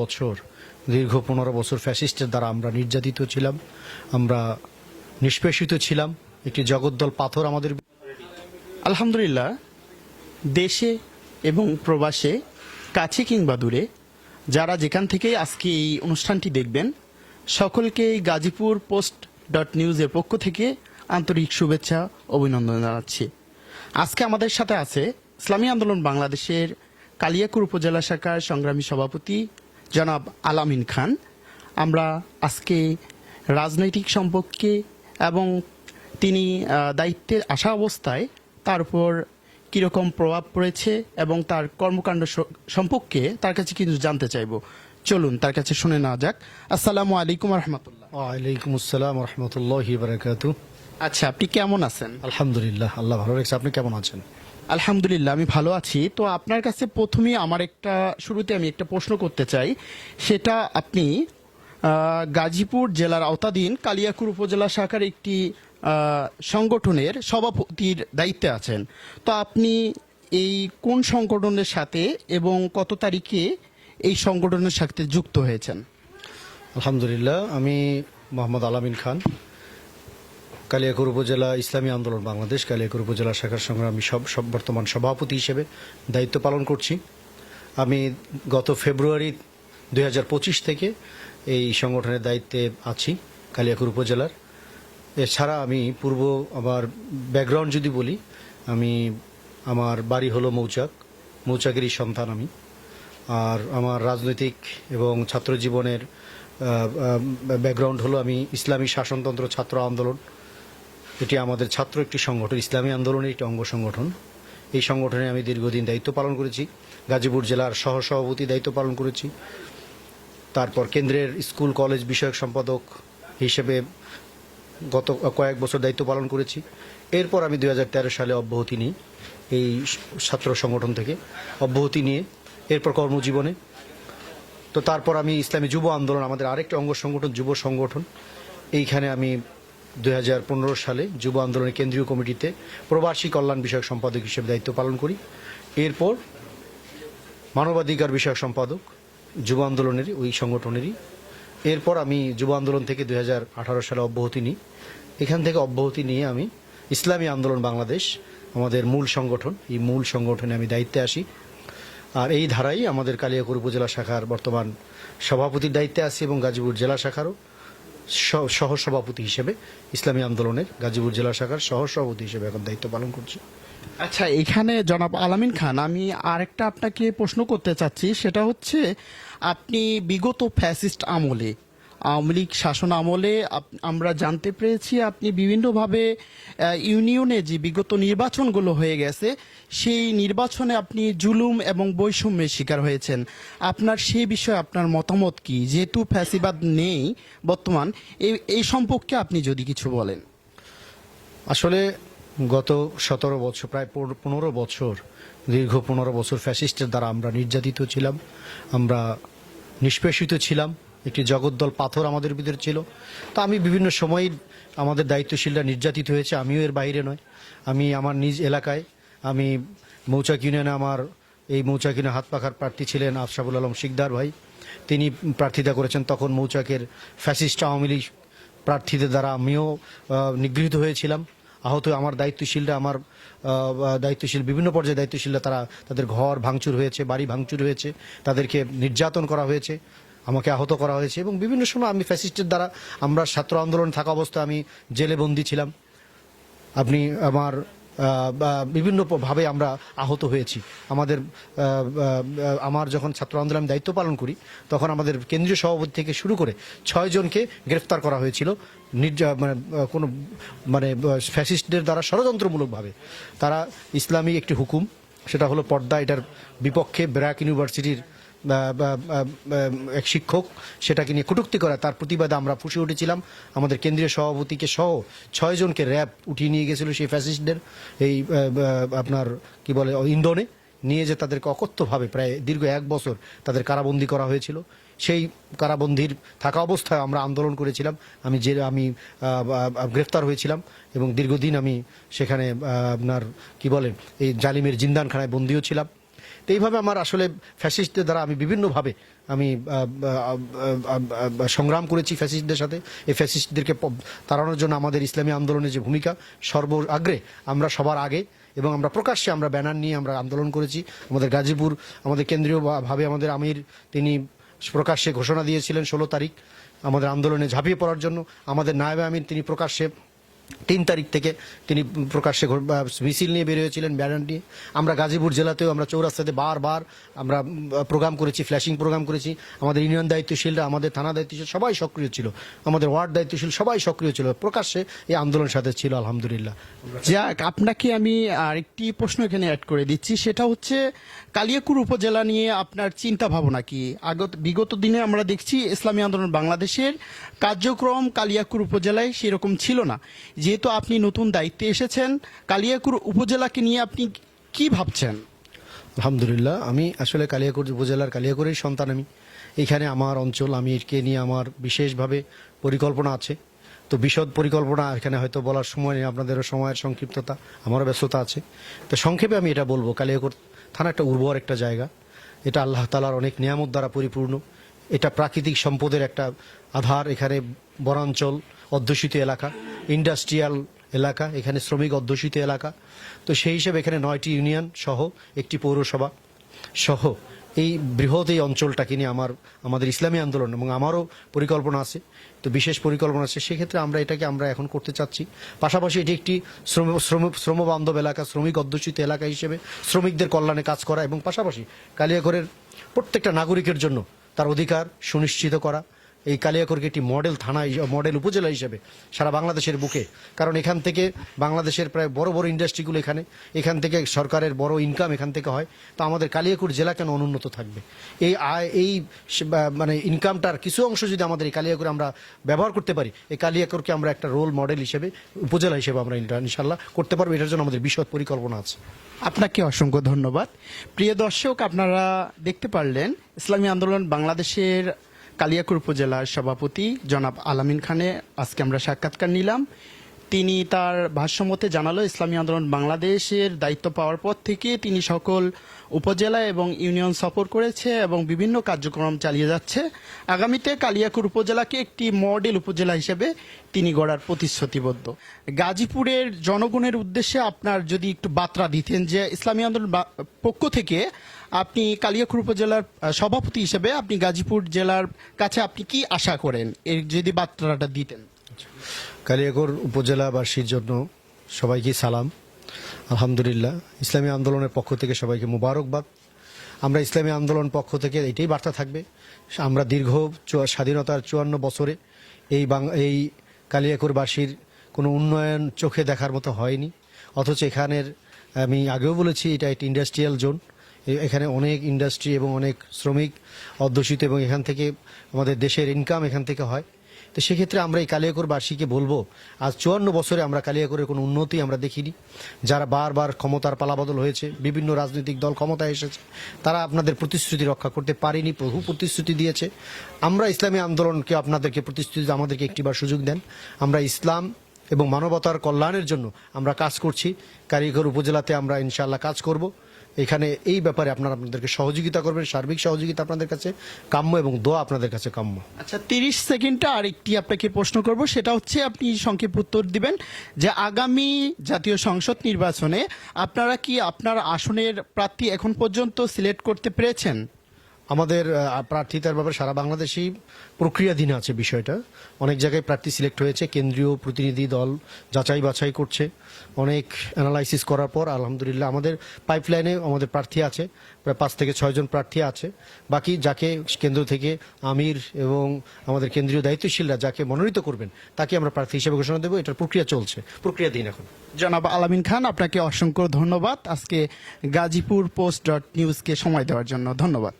বছর দীর্ঘ 15 বছর ফ্যাসিস্টের দ্বারা আমরা নির্যাতিত ছিলাম, আমরা নিষ্পেষিত ছিলাম। একটি জগদ্দল পাথর আমাদের। আলহামদুলিল্লাহ, দেশে এবং প্রবাসে, কাছে কিংবা দূরে, যারা যেখান থেকেই আজকে এই অনুষ্ঠানটি দেখবেন, সকলকে গাজীপুর পোস্ট নিউজের পক্ষ থেকে আন্তরিক শুভেচ্ছা অভিনন্দন জানাচ্ছি। আজকে আমাদের সাথে আছে ইসলামী আন্দোলন বাংলাদেশের কালিয়াকৈর উপজেলা শাখার সংগ্রামী সভাপতি জনাব আলামিন খান। আমরা আজকে রাজনৈতিক সম্পর্কে এবং তিনি দায়িত্বে আসা অবস্থায় তার উপর কীরকম প্রভাব পড়েছে এবং তার কর্মকাণ্ড সম্পর্কে তার কাছে কিছু জানতে চাইব। চলুন তার কাছে শুনে নেওয়া যাক। আসসালামু আলাইকুম রহমতুল্লাহ। ওয়ালাইকুম আসসালাম রহমতুল্লাহি বারাকাতু। আচ্ছা, আপনি কেমন আছেন? আলহামদুলিল্লাহ, আল্লাহ ভালো রেখেছে। আপনি কেমন আছেন? আলহামদুলিল্লাহ, আমি ভালো আছি। তো আপনার কাছে প্রথমেই শুরুতে আমি একটা প্রশ্ন করতে চাই। সেটা, আপনি গাজীপুর জেলার আওতাধীন কালিয়াকৈর উপজেলা শাখার একটি সংগঠনের সভাপতির দায়িত্বে আছেন। তো আপনি এই কোন সংগঠনের সাথে এবং কত তারিখে এই সংগঠনের সাথে যুক্ত হয়েছেন? আলহামদুলিল্লাহ, আমি মোহাম্মদ আলামিন খান, কালিয়াকৈর উপজেলা ইসলামী আন্দোলন বাংলাদেশ কালিয়াকৈর উপজেলা শাখার সংগ্রামী বর্তমান সভাপতি হিসেবে দায়িত্ব পালন করছি। আমি গত ফেব্রুয়ারি 2025 থেকে এই সংগঠনের দায়িত্বে আছি কালিয়াকৈর উপজেলার। এছাড়া আমি আমার ব্যাকগ্রাউন্ড যদি বলি, আমার বাড়ি হলো মৌচাকেরই সন্তান আমি। আর আমার রাজনৈতিক এবং ছাত্র জীবনের ব্যাকগ্রাউন্ড হলো, আমি ইসলামী শাসনতন্ত্র ছাত্র আন্দোলন, এটি আমাদের ছাত্র একটি সংগঠন, ইসলামী আন্দোলনের একটি অঙ্গ সংগঠন। এই সংগঠনে আমি দীর্ঘদিন দায়িত্ব পালন করেছি। গাজীপুর জেলার সহসভাপতি দায়িত্ব পালন করেছি। তারপর কেন্দ্রের স্কুল কলেজ বিষয়ক সম্পাদক হিসেবে গত কয়েক বছর দায়িত্ব পালন করেছি। এরপর আমি 2013 সালে অব্যাহতি নিই, এই ছাত্র সংগঠন থেকে অব্যাহতি নিয়ে এরপর কর্মজীবনে। তো তারপর আমি ইসলামী যুব আন্দোলন, আমাদের আরেকটি অঙ্গ সংগঠন, যুব সংগঠন, এইখানে আমি 2015 সালে যুব আন্দোলনের কেন্দ্রীয় কমিটিতে প্রবাসী কল্যাণ বিষয়ক সম্পাদক হিসেবে দায়িত্ব পালন করি। এরপর মানবাধিকার বিষয়ক সম্পাদক যুব আন্দোলনেরই, ওই সংগঠনেরই। এরপর আমি যুব আন্দোলন থেকে 2018 সালে অব্যাহতি নিই। এখান থেকে অব্যাহতি নিয়ে আমি ইসলামী আন্দোলন বাংলাদেশ, আমাদের মূল সংগঠন, এই মূল সংগঠনে আমি দায়িত্বে আসি। আর এই ধারাই আমাদের কালিয়াকৈর উপজেলা শাখার বর্তমান সভাপতির দায়িত্বে আছি এবং গাজীপুর জেলা শাখারও সহসভাপতি হিসেবে, ইসলামী আন্দোলনের গাজীপুর জেলা শাখার সহসভাপতি হিসেবে এখন দায়িত্ব পালন করছি। আচ্ছা, এখানে জনাব আলামিন খান, আমি আরেকটা আপনাকে প্রশ্ন করতে চাচ্ছি। সেটা হচ্ছে, আপনি বিগত ফ্যাসিস্ট আমলে, আওয়ামী লীগ শাসন আমলে আমরা জানতে পেরেছি আপনি বিভিন্নভাবে ইউনিয়নে যে বিগত নির্বাচনগুলো হয়ে গেছে, সেই নির্বাচনে আপনি জুলুম এবং বৈষম্যের শিকার হয়েছেন। আপনার সেই বিষয়ে আপনার মতামত কি? যেহেতু ফ্যাসিবাদ নেই বর্তমান, এই সম্পর্কে আপনি যদি কিছু বলেন। আসলে গত 17 বছর, প্রায় 15 বছর, দীর্ঘ 15 বছর ফ্যাসিস্টের দ্বারা আমরা নির্যাতিত ছিলাম, আমরা নিষ্পেষিত ছিলাম। একটি জগদ্দল পাথর আমাদের ভিতরে ছিল। তো আমি বিভিন্ন সময় আমাদের দায়িত্বশীলরা নির্যাতিত হয়েছে, আমিও এর বাইরে নয়। আমি আমার নিজ এলাকায়, আমি মৌচাক ইউনিয়নে, এই মৌচাক ইউনিয়নে হাতপাখার প্রার্থী ছিলেন আশরাফুল আলম শিকদার ভাই। তিনি প্রার্থিতা করেছেন। তখন মৌচাকের ফ্যাসিস্ট আওয়ামী লীগ প্রার্থীদের দ্বারা আমিও নিগৃহীত হয়েছিলাম, আহত। আমার দায়িত্বশীল বিভিন্ন পর্যায়ে দায়িত্বশীলরা, তাদের ঘর ভাঙচুর হয়েছে, বাড়ি ভাঙচুর হয়েছে, তাদেরকে নির্যাতন করা হয়েছে, আমাকে আহত করা হয়েছে। এবং বিভিন্ন সময় আমি ফ্যাসিস্টের দ্বারা, আমরা ছাত্র আন্দোলন থাকা অবস্থায় আমি জেলে বন্দী ছিলাম। বিভিন্নভাবে আমরা আহত হয়েছি। আমার যখন ছাত্র আন্দোলন দায়িত্ব পালন করি, তখন আমাদের কেন্দ্রীয় সভাপতি থেকে শুরু করে 6 জনকে গ্রেফতার করা হয়েছিল, ফ্যাসিস্টদের দ্বারা ষড়যন্ত্রমূলকভাবে। তারা ইসলামী একটি হুকুম, সেটা হলো পর্দা, এটার বিপক্ষে ব্র্যাক ইউনিভার্সিটির এক শিক্ষক সেটাকে নিয়ে কটূক্তি করে, তার প্রতিবাদে আমরা ফুঁসে উঠেছিলাম। আমাদের কেন্দ্রীয় সভাপতিকে সহ 6 জনকে র্যাব উঠিয়ে নিয়ে গেছিল সেই ফ্যাসিস্টদের এই ইন্ধনে নিয়ে, যে তাদেরকে অকথ্যভাবে প্রায় দীর্ঘ 1 বছর তাদের কারাবন্দী করা হয়েছিল। সেই কারাবন্দির থাকা অবস্থায় আমরা আন্দোলন করেছিলাম। আমি গ্রেফতার হয়েছিলাম এবং দীর্ঘদিন আমি সেখানে এই জালিমের জিন্দানখানায় বন্দীও ছিলাম। তো এইভাবে আমার আসলে ফ্যাসিস্টদের দ্বারা আমি বিভিন্নভাবে আমি সংগ্রাম করেছি ফ্যাসিস্টদের সাথে। এই ফ্যাসিস্টদেরকে তাড়ানোর জন্য আমাদের ইসলামী আন্দোলনের যে ভূমিকা সর্বাগ্রে আমরা সবার আগে, এবং আমরা প্রকাশ্যে আমরা ব্যানার নিয়ে আমরা আন্দোলন করেছি। আমাদের গাজীপুর আমাদের কেন্দ্রীয় ভাবে আমাদের আমির তিনি প্রকাশ্যে ঘোষণা দিয়েছিলেন 16 তারিখ আমাদের আন্দোলনে ঝাঁপিয়ে পড়ার জন্য। আমাদের নায়েবে আমির তিনি প্রকাশ্যে 3 তারিখ থেকে তিনি প্রকাশ্যে মিছিল নিয়ে বের হয়েছিলেন ব্যানার নিয়ে। আমরা গাজীপুর জেলাতেও আমরা চৌরাস্তাতে বারবার আমরা প্রোগ্রাম করেছি, ফ্ল্যাশিং প্রোগ্রাম করেছি। আমাদের ইউনিয়ন দায়িত্বশীলরা, আমাদের থানা দায়িত্বশীল সবাই সক্রিয় ছিল, আমাদের ওয়ার্ড দায়িত্বশীল সবাই সক্রিয় ছিল, প্রকাশ্যে এই আন্দোলনের সাথে ছিল আলহামদুলিল্লাহ। যাক, আপনাকে আমি আরেকটি প্রশ্ন এখানে অ্যাড করে দিচ্ছি, সেটা হচ্ছে কালিয়াকুর উপজেলা নিয়ে আপনার চিন্তা ভাবনা কি? বিগত দিনে আমরা দেখছি ইসলামী আন্দোলন বাংলাদেশের কার্যক্রম কালিয়াকুর উপজেলায় সেরকম ছিল না। যেহেতু আপনি নতুন দায়িত্বে এসেছেন, কালিয়াকুর উপজেলাকে নিয়ে আপনি কি ভাবছেন? আলহামদুলিল্লাহ, আমি আসলে কালিয়াকুর উপজেলার কালিয়াকুরের সন্তান। আমি এখানে আমার অঞ্চল, আমি একে নিয়ে আমার বিশেষভাবে পরিকল্পনা আছে। তো বিশদ পরিকল্পনা এখানে হয়তো বলার সময় নেই, আপনাদেরও সময়ের সংক্ষিপ্ততা, আমারও ব্যস্ততা আছে। তো সংক্ষেপে আমি এটা বলবো, কালিয়াকুর থানা একটা উর্বর একটা জায়গা। এটা আল্লাহ তাআলার অনেক নিয়ামত দ্বারা পরিপূর্ণ। এটা প্রাকৃতিক সম্পদের একটা আধার। এখানে বনাঞ্চল অধ্যুষিত এলাকা, ইন্ডাস্ট্রিয়াল এলাকা, এখানে শ্রমিক অধ্যুষিত এলাকা। তো সেই হিসেবে এখানে 9টি ইউনিয়ন সহ একটি পৌরসভা সহ এই বৃহৎ এই অঞ্চলটাকে নিয়ে আমাদের ইসলামী আন্দোলন এবং আমারও পরিকল্পনা আছে। তো বিশেষ পরিকল্পনা আছে, সেক্ষেত্রে আমরা এটাকে আমরা এখন করতে চাচ্ছি। পাশাপাশি এটি একটি শ্রমবান্ধব এলাকা, শ্রমিক অধ্যুষিত এলাকা হিসেবে শ্রমিকদের কল্যাণে কাজ করা, এবং পাশাপাশি কালিয়াকৈরের প্রত্যেকটা নাগরিকের জন্য তার অধিকার সুনিশ্চিত করা। এই কালিয়াকৈরকে একটি মডেল থানা, মডেল উপজেলা হিসেবে সারা বাংলাদেশের বুকে, কারণ এখান থেকে বাংলাদেশের প্রায় বড় বড় ইন্ডাস্ট্রিগুলো এখান থেকে সরকারের বড় ইনকাম এখান থেকে হয়। তো আমাদের কালিয়াকৈর জেলা কেন অনুন্নত থাকবে? এই আয়, এই মানে ইনকামটার কিছু অংশ যদি আমাদের এই কালিয়াকৈরে আমরা ব্যবহার করতে পারি, এই কালিয়াকৈরকে আমরা একটা রোল মডেল হিসেবে, উপজেলা হিসেবে আমরা ইনশাল্লাহ করতে পারবো। এটার জন্য আমাদের বিশদ পরিকল্পনা আছে। আপনাকে অসংখ্য ধন্যবাদ। প্রিয় দর্শক, আপনারা দেখতে পারলেন ইসলামী আন্দোলন বাংলাদেশের কালিয়াকুর উপজেলার সভাপতি জনাব আলামিন খানে আজকে আমরা সাক্ষাৎকার নিলাম। তিনি তার ভাষ্যমতে জানালো, ইসলামী আন্দোলন বাংলাদেশের দায়িত্ব পাওয়ার পর থেকে তিনি সকল উপজেলা এবং ইউনিয়ন সফর করেছে এবং বিভিন্ন কার্যক্রম চালিয়ে যাচ্ছে। আগামীতে কালিয়াকুর উপজেলাকে একটি মডেল উপজেলা হিসেবে তিনি গড়ার প্রতিশ্রুতিবদ্ধ। গাজীপুরের জনগণের উদ্দেশ্যে আপনার যদি একটু বার্তা দিতেন, যে ইসলামী আন্দোলন পক্ষ থেকে আপনি কালিয়াকুর উপজেলার সভাপতি হিসেবে আপনি গাজীপুর জেলার কাছে আপনি কি আশা করেন, এর যদি বার্তাটা দিতেন। কালিয়াকৈর উপজেলাবাসীর জন্য সবাইকে সালাম, আলহামদুলিল্লাহ। ইসলামী আন্দোলনের পক্ষ থেকে সবাইকে মুবারকবাদ। আমরা ইসলামী আন্দোলন পক্ষ থেকে এটাই বার্তা থাকবে, আমরা দীর্ঘ স্বাধীনতার 54 বছরে এই কালিয়াকৈরবাসীর কোনো উন্নয়ন চোখে দেখার মতো হয়নি। অথচ এখানের, আমি আগেও বলেছি, এটা একটি ইন্ডাস্ট্রিয়াল জোন। এখানে অনেক ইন্ডাস্ট্রি এবং অনেক শ্রমিক অধ্যুষিত, এবং এখান থেকে আমাদের দেশের ইনকাম এখান থেকে হয়। তো সেক্ষেত্রে আমরা এই কালিয়াকৈরবাসীকে বলবো, আজ 54 বছরে আমরা কালিয়াকৈরের কোনো উন্নতি আমরা দেখিনি। যারা বারবার ক্ষমতার পালাবদল হয়েছে, বিভিন্ন রাজনৈতিক দল ক্ষমতায় এসেছে, তারা আপনাদের প্রতিশ্রুতি রক্ষা করতে পারেনি, বহু প্রতিশ্রুতি দিয়েছে। আমরা ইসলামী আন্দোলনকে আপনাদেরকে প্রতিশ্রুতি, আমাদেরকে একটিবার সুযোগ দেন। আমরা ইসলাম এবং মানবতার কল্যাণের জন্য আমরা কাজ করছি। কালিয়াকৈর উপজেলাতে আমরা ইনশাআল্লাহ কাজ করব। এখানে এই ব্যাপারে আপনাদেরকে সহযোগিতা করবেন, সার্বিক সহযোগিতা আপনাদের কাছে কাম্য এবং দোয়া আপনাদের কাছে কাম্য। আচ্ছা, 30 সেকেন্ডে আরেকটি আপনাকে প্রশ্ন করব, সেটা হচ্ছে আপনি সংক্ষেপ উত্তর দিবেন যে আগামী জাতীয় সংসদ নির্বাচনে আপনারা কি আপনার আসনের প্রার্থী এখন পর্যন্ত সিলেক্ট করতে পেরেছেন? আমাদের প্রার্থিতার ব্যাপারে সারা বাংলাদেশই প্রক্রিয়াধীন আছে বিষয়টা। অনেক জায়গায় প্রার্থী সিলেক্ট হয়েছে, কেন্দ্রীয় প্রতিনিধি দল যাচাই বাছাই করছে। অনেক অ্যানালাইসিস করার পর আলহামদুলিল্লাহ আমাদের পাইপলাইনে আমাদের প্রার্থী আছে, প্রায় 5 থেকে 6 জন প্রার্থী আছে। বাকি যাকে কেন্দ্র থেকে আমির এবং আমাদের কেন্দ্রীয় দায়িত্বশীলরা যাকে মনোনীত করবেন, তাকে আমরা প্রার্থী হিসেবে ঘোষণা দেবো। এটার প্রক্রিয়া চলছে, প্রক্রিয়াধীন এখন। জনাব আলামিন খান, আপনাকে অসংখ্য ধন্যবাদ আজকে গাজীপুর পোস্ট .নিউজকে সময় দেওয়ার জন্য। ধন্যবাদ।